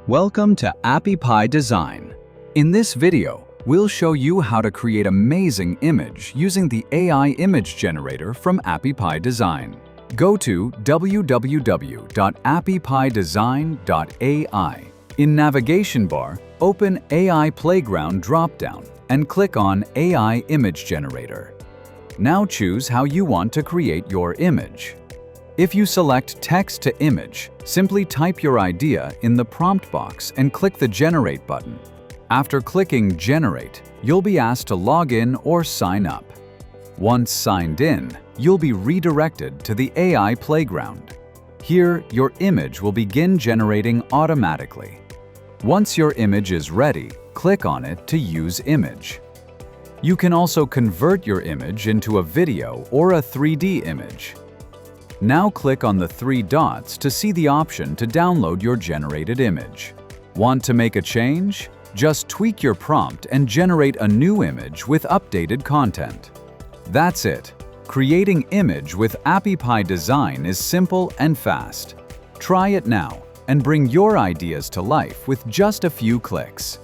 Welcome to Appy Pie Design. In this video, we'll show you how to create amazing image using the AI image generator from Appy Pie Design. Go to www.appypiedesign.ai. In navigation bar, open AI Playground dropdown and click on AI Image Generator. Now choose how you want to create your image. If you select Text to Image, simply type your idea in the prompt box and click the Generate button. After clicking Generate, you'll be asked to log in or sign up. Once signed in, you'll be redirected to the AI Playground. Here, your image will begin generating automatically. Once your image is ready, click on it to use image. You can also convert your image into a video or a 3D image. Now click on the three dots to see the option to download your generated image. Want to make a change? Just tweak your prompt and generate a new image with updated content. That's it. Creating image with Appy Pie Design is simple and fast. Try it now and bring your ideas to life with just a few clicks.